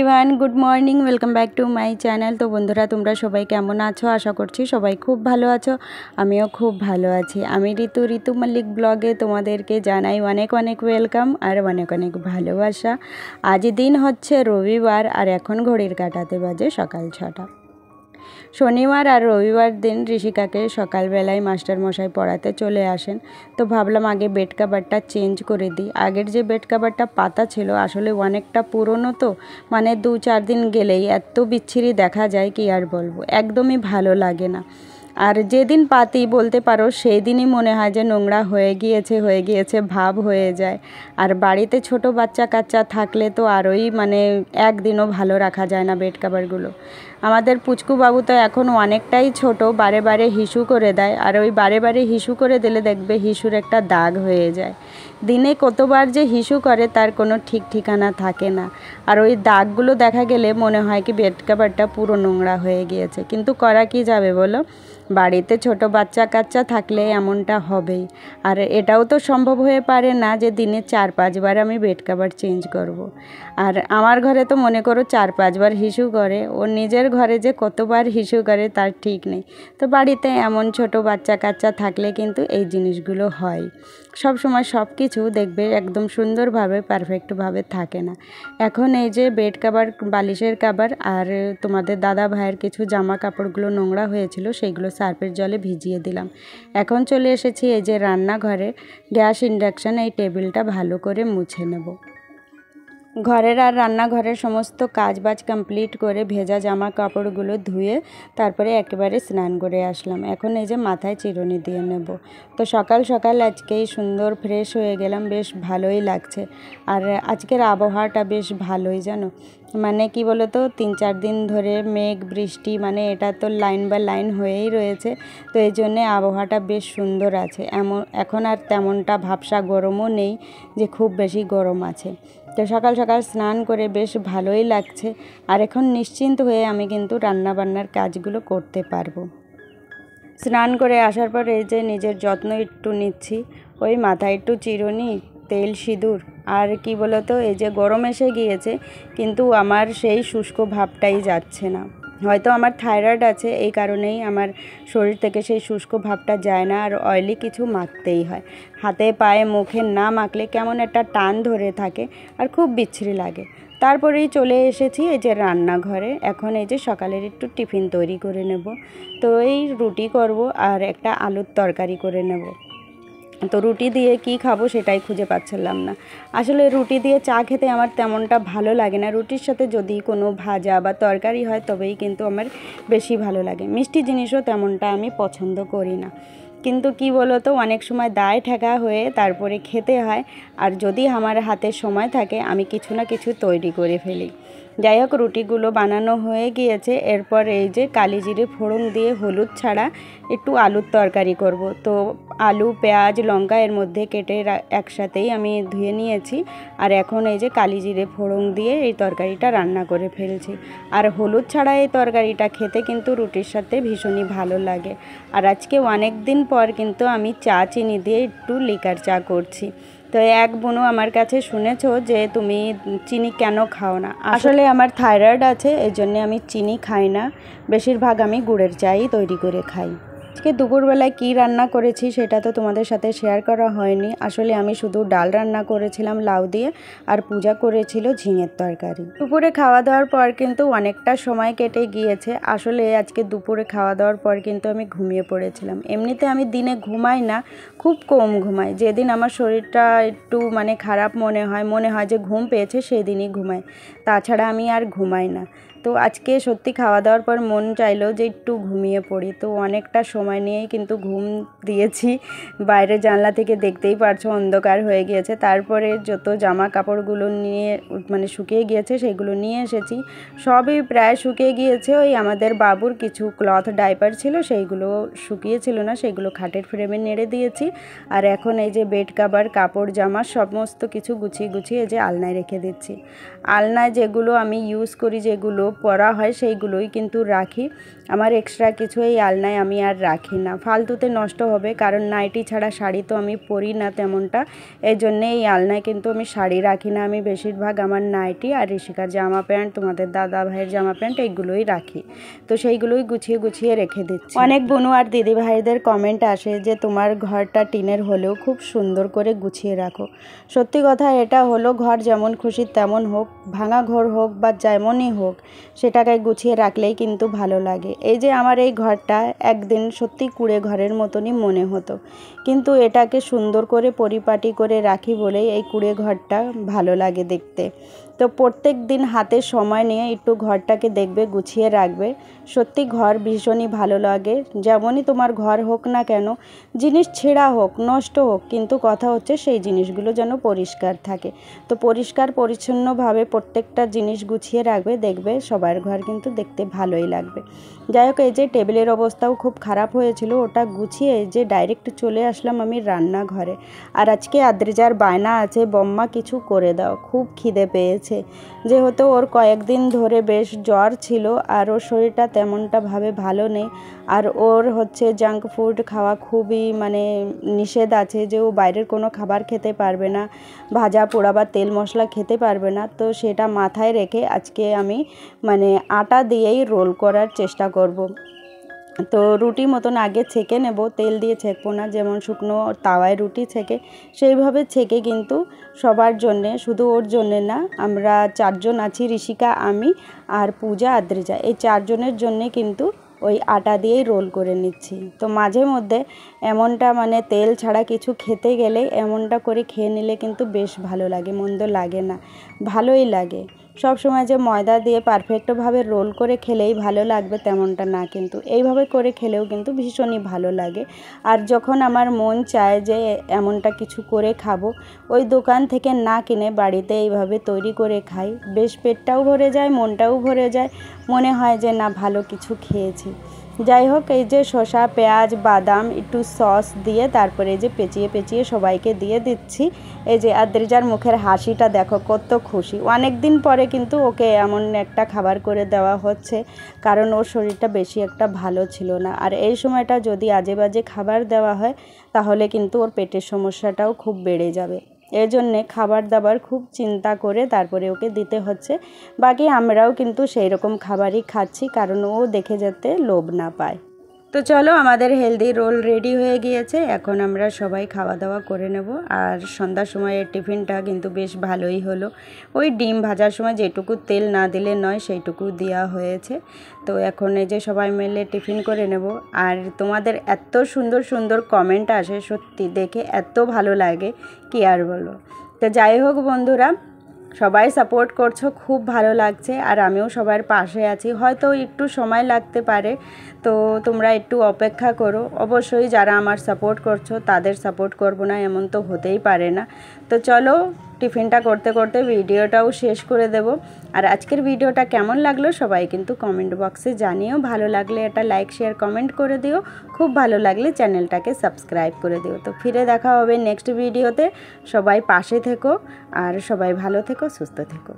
Everyone good morning welcome back to my channel. तो बंधुरा तुम्हारा सबाई केमन आछो आशा करछि सबाई खूब भालो आछो आमिओ खूब भालो आछि। आमी ऋतु मल्लिक ब्लगे तोमादेरके जानाई अनेक अनेक वेलकाम और अनेक अनेक भालोबासा। आज दिन हच्छे रविवार और एखन घड़िर काटाते बाजे सकाल 6टा। शनिवार और रविवार दिन ऋषिकाके सकाल बेलाय मास्टर मशाई पढ़ाते चले आसेन। तो भाबलाम आगे बेड कभारटा चेंज करे दी। आगेर जे बेड कभारटा पाता छिलो आसले अनेकटा पुरोनो, तो माने 2-4 दिन गेलेई एत बिच्छिरी देखा जाय कि आर बोलबो, एकदमई भालो लागे ना। और जेदिन पाती बोलते पारो सेई दिनई मने हय जे नोंगरा हये गियेछे भाव हये जाय। और बाड़ीते छोटो बाच्चा काच्चा थाकले तो आरोई माने एकदिनও भालो राखा जाय ना बेड कभारगुलो। आमादेर पुचकु बाबू तो एखोनो अनेकटाई छोटो, बारे बारे हिसु करे देय और ओई बारे बारे हिसु करे दिले देखबे हिसुर एकटा दाग हये जाय। दिने कतबार जे हिसु करे तार कोनो ठीक ठिकाना थाके ना। और ओई दागगुलो देखा गेले मने हय कि बेड कभारटा पुरो नोंगरा हये गियेछे, किन्तु करा कि जाबे बोलो, बाड़ीते छोटो बाच्चा काच्चा थाकले एमनटा हबेई। और एटाओ तो सम्भव हये पारे ना जे दिने 4-5 बार आमी बेड कभार चेंज करब। और आमार घरे तो मने करो 4-5 बार हिसु करे, ओर निजेर घरे जे कतबार हिसु करे तार ठीक नेই। तो बाड़ीते एमन छोटो बाच्चा काच्चा थाकले किन्तु एई जिनिसगुलो हय। सब समय सब किछु देखबे एकदम सुंदर भावे पारफेक्ट भावे थाके ना। एखन एई जे बेड कभार बालिशेर कभार और तोमादेर दादा भाइयेर किछु जामा कापड़गुलो नोंगरा हयेछिलो सेइगुलो सार्फेर जले भिजिए दिलाम। एखन चले एसेछि एई जे रान्नाघरे ग्यास इंडाक्शन एई टेबिलटा भालो करे मुछे नेब। घरेर और रान्नाघरेर समस्त काजबाज कमप्लीट करे भेजा जामा कापड़गुलो धुए तारपरे एकेबारे स्नान करे आसलाम। एखन एई जे माथाय चिरुनी दिए नेब। तो सकाल सकाल आजकेई सुंदर फ्रेश हये गेलाम, बेश भालोई लागछे। और आजकेर आबहावाटा बेश भालोई जानो, माने कि बोलो तो 3-4 दिन धरे मेघ बृष्टि माने एटा तो लाइन बा लाइन हयेई रयेछे। तो एई जोन्नो आबहावाटा बेश सुंदर आछे। एखन आर तेमनटा भाबसा गरमও नेই जे खूब बेशी गरम आछे। तो सकाल सकाल स्नान करे बेश भालोई लागछे। और एखन निश्चिंत हये आमी किन्तु रान्ना बान्नार काजगुलो करते पारबो। स्नान करे आसार पर এই যে নিজের যত্ন একটু নিচ্ছি, ওই মাথায় একটু চিরুনি, তেল সিঁদুর আর কি বলতো এই যে গরম এসে গিয়েছে কিন্তু আমার সেই শুষ্ক ভাবটাই যাচ্ছে না। হয়তো আমার থাইরয়েড আছে এই কারণেই আমার শরীর থেকে সেই শুষ্ক ভাবটা যায় না। আর অয়েলি কিছু মাখতেই হয়, হাতে পায়ে মুখে না মাখলে কেমন একটা টান ধরে থাকে আর খুব বিচ্ছিরি লাগে। তারপরেই চলে এসেছি এই যে রান্নাঘরে। এখন এই যে সকালের একটু টিফিন তৈরি করে নেব। তো এই রুটি করব আর একটা আলুর তরকারি করে নেব। তো রুটি দিয়ে কি খাবো সেটাই খুঁজে পাচ্ছিলাম না। আসলে রুটি দিয়ে চা খেতে আমার তেমনটা ভালো লাগে না। রুটির সাথে যদি কোনো ভাজা বা তরকারি হয় তবেই কিন্তু আমার বেশি ভালো লাগে। মিষ্টি জিনিসও তেমনটা আমি পছন্দ করি না। কিন্তু কি বলো তো অনেক সময় দায় ঠেকা হয়ে তারপরে খেতে হয়। আর যদি আমার হাতে সময় থাকে আমি কিছু না কিছু তৈরি করে ফেলি। যাই হোক রুটিগুলো বানানো হয়ে গিয়েছে। এরপর এই যে কালি জিরে ফোড়ন দিয়ে হলুদ ছাড়া একটু আলুর তরকারি করব। তো আলু পেঁয়াজ লঙ্কা এর মধ্যে কেটে একসাথেই আমি ধুয়ে নিয়েছি। আর এখন এই যে কালি জিরে ফোড়ন দিয়ে এই তরকারিটা রান্না করে ফেলছি। আর হলুদ ছাড়া এই তরকারিটা খেতে কিন্তু রুটির সাথে ভীষণই ভালো লাগে। আর আজকে অনেক দিন পর কিন্তু আমি চা চিনি দিয়ে একটু লিকার চা করছি। তো এক বোনও আমার কাছে শুনেছো যে তুমি চিনি কেন খাও না। আসলে আমার থাইরয়েড আছে এই জন্য আমি চিনি খাই না, বেশিরভাগ আমি গুড়ের চাই তৈরি করে খাই। আজকে দুপুরবেলায় কী রান্না করেছি সেটা তো তোমাদের সাথে শেয়ার করা হয়নি। আসলে আমি শুধু ডাল রান্না করেছিলাম লাউ দিয়ে আর পূজা করেছিল ঝিঙের তরকারি। দুপুরে খাওয়া দাওয়ার পর কিন্তু অনেকটা সময় কেটে গিয়েছে। আসলে আজকে দুপুরে খাওয়া দাওয়ার পর কিন্তু আমি ঘুমিয়ে পড়েছিলাম। এমনিতে আমি দিনে ঘুমাই না, খুব কম ঘুমাই। যেদিন আমার শরীরটা একটু মানে খারাপ মনে হয় যে ঘুম পেয়েছে সেদিনই ঘুমাই, তাছাড়া আমি আর ঘুমাই না। তো আজকে সত্যি খাওয়া দাওয়ার পর মন চাইলো যে একটু ঘুমিয়ে পড়ি। তো অনেকটা সময় নিয়েই কিন্তু ঘুম দিয়েছি। বাইরে জানলা থেকে দেখতেই পারছো অন্ধকার হয়ে গিয়েছে। তারপরে যত জামা কাপড়গুলো নিয়ে মানে শুকিয়ে গিয়েছে সেগুলো নিয়ে এসেছি। সবই প্রায় শুকিয়ে গিয়েছে। ওই আমাদের বাবুর কিছু ক্লথ ডাইপার ছিল সেইগুলো শুকিয়েছিল না, সেগুলো খাটের ফ্রেমে নেড়ে দিয়েছি। আর এখন এই যে বেড কভার কাপড় জামা সমস্ত কিছু গুছিয়ে গুছিয়ে এই যে আলনায় রেখে দিচ্ছি। আলনায় যেগুলো আমি ইউজ করি, যেগুলো পরা হয় সেইগুলোই কিন্তু রাখি। আমার এক্সট্রা কিছু এই আলনায় আমি আর রাখি না, ফালতুতে নষ্ট হবে, কারণ নাইটি ছাড়া শাড়ি তো আমি পরি না তেমনটা। এই জন্যে এই আলনায় কিন্তু আমি শাড়ি রাখি না, আমি বেশিরভাগ আমার নাইটি আর ঋষিকার জামা প্যান্ট, তোমাদের দাদা ভাইয়ের জামা প্যান্ট এইগুলোই রাখি। তো সেইগুলোই গুছিয়ে গুছিয়ে রেখে দিচ্ছি। অনেক বোনু আর দিদি ভাইদের কমেন্ট আসে যে তোমার ঘরটা টিনের হলেও খুব সুন্দর করে গুছিয়ে রাখো। সত্যি কথা এটা হলো, ঘর যেমন খুশি তেমন হোক, ভাঙা ঘর হোক বা যেমনই হোক, সেটাকে গুছিয়ে রাখলেই কিন্তু ভালো লাগে। এই যে আমার এই ঘরটা একদিন সত্যি কুঁড়ে ঘরের মতনই মনে হতো, কিন্তু এটাকে সুন্দর করে পরিপাটি করে রাখি বলেই এই কুঁড়ে ঘরটা ভালো লাগে দেখতে। তো প্রত্যেক দিন হাতে সময় নিয়ে একটু ঘরটাকে দেখবে, গুছিয়ে রাখবে, সত্যি ঘর ভীষণই ভালো লাগে। যেমনই তোমার ঘর হোক না কেন, জিনিস ছেঁড়া হোক নষ্ট হোক, কিন্তু কথা হচ্ছে সেই জিনিসগুলো যেন পরিষ্কার থাকে। তো পরিষ্কার পরিচ্ছন্নভাবে প্রত্যেকটা জিনিস গুছিয়ে রাখবে, দেখবে সবার ঘর কিন্তু দেখতে ভালোই লাগবে। যাই হোক, এই যে টেবিলের অবস্থাও খুব খারাপ হয়েছিল, ওটা গুছিয়ে যে ডাইরেক্ট চলে আসলাম আমি রান্নাঘরে। আর আজকে আদ্রিজার বায়না আছে বম্মা কিছু করে দাও, খুব খিদে পেয়েছে। যেহেতু ওর কয়েকদিন ধরে বেশ জ্বর ছিল আর ওর শরীরটা তেমনটা ভাবে ভালো নেই, আর ওর হচ্ছে জাঙ্ক ফুড খাওয়া খুবই নিষেধ আছে, যে ও বাইরের কোনো খাবার খেতে পারবে না, ভাজা পোড়া বা তেল মশলা খেতে পারবে না। তো সেটা মাথায় রেখে আজকে আমি আটা দিয়েই রোল করার চেষ্টা করব। তো রুটি মতন আগে ছেঁকে নেব, তেল দিয়ে ছেঁকবো না, যেমন শুকনো তাওয়ায় রুটি ছেঁকে সেইভাবে ছেঁকে কিন্তু সবার জন্যে, শুধু ওর জন্যে না, আমরা 4 জন আছি, ঋষিকা, আমি আর পূজা, আদ্রিজা, এই 4 জনের জন্যে কিন্তু ওই আটা দিয়েই রোল করে নিচ্ছি। তো মাঝে মধ্যে এমনটা তেল ছাড়া কিছু খেতে গেলে এমনটা করে খেয়ে নিলে কিন্তু বেশ ভালো লাগে, মন্দ লাগে না, ভালোই লাগে। সব সময় যে ময়দা দিয়ে পারফেক্টভাবে রোল করে খেলেই ভালো লাগবে তেমনটা না, কিন্তু এইভাবে করে খেলেও কিন্তু ভীষণই ভালো লাগে। আর যখন আমার মন চায় যে এমনটা কিছু করে খাবো, ওই দোকান থেকে না কিনে বাড়িতে এইভাবে তৈরি করে খাই, বেশ পেটটাও ভরে যায়, মনটাও ভরে যায়, মনে হয় যে না ভালো কিছু খেয়েছি। যাই হোক, এই যে শসা, পেঁয়াজ, বাদাম, একটু সস দিয়ে তারপরে এই যে পেঁচিয়ে পেঁচিয়ে সবাইকে দিয়ে দিচ্ছি। এই যে আদ্রিজার মুখের হাসিটা দেখো, কত খুশি। অনেক দিন পরে কিন্তু ওকে এমন একটা খাবার করে দেওয়া হচ্ছে, কারণ ওর শরীরটা বেশি একটা ভালো ছিল না। আর এই সময়টা যদি আজে বাজে খাবার দেওয়া হয় তাহলে কিন্তু ওর পেটের সমস্যাটাও খুব বেড়ে যাবে। এর জন্যে খাবার দাবার খুব চিন্তা করে তারপরে ওকে দিতে হচ্ছে। বাকি আমরাও কিন্তু সেই রকম খাবারই খাচ্ছি, কারণ ও দেখে যাতে লোভ না পায়। তো চলো, আমাদের হেলদি রোল রেডি হয়ে গিয়েছে, এখন আমরা সবাই খাওয়া দাওয়া করে নেব। আর সন্ধ্যার সময়ের টিফিনটা কিন্তু বেশ ভালোই হলো, ওই ডিম ভাজার সময় যেটুকু তেল না দিলে নয় সেইটুকু দেওয়া হয়েছে। তো এখন এই যে সবাই মিলে টিফিন করে নেব। আর তোমাদের এত সুন্দর সুন্দর কমেন্ট আসে, সত্যি দেখে এত ভালো লাগে কি আর বলো। তো যাই হোক বন্ধুরা, সবাই সাপোর্ট করছো, খুব ভালো লাগছে, আর আমিও সবার পাশে আছি। হয়তো একটু সময় লাগতে পারে, তো তোমরা একটু অপেক্ষা করো। অবশ্যই যারা আমার সাপোর্ট করছো তাদের সাপোর্ট করব না এমন তো হতেই পারে না। তো চলো, টিফিনটা করতে করতে ভিডিওটাও শেষ করে দেব। আর আজকের ভিডিওটা কেমন লাগলো সবাই কিন্তু কমেন্ট বক্সে জানিও। ভালো লাগলে এটা লাইক শেয়ার কমেন্ট করে দিও, খুব ভালো লাগলে চ্যানেলটাকে সাবস্ক্রাইব করে দিও। তো ফিরে দেখা হবে নেক্সট ভিডিওতে। সবাই পাশে থেকো আর সবাই ভালো থেকো, সুস্থ থেকো।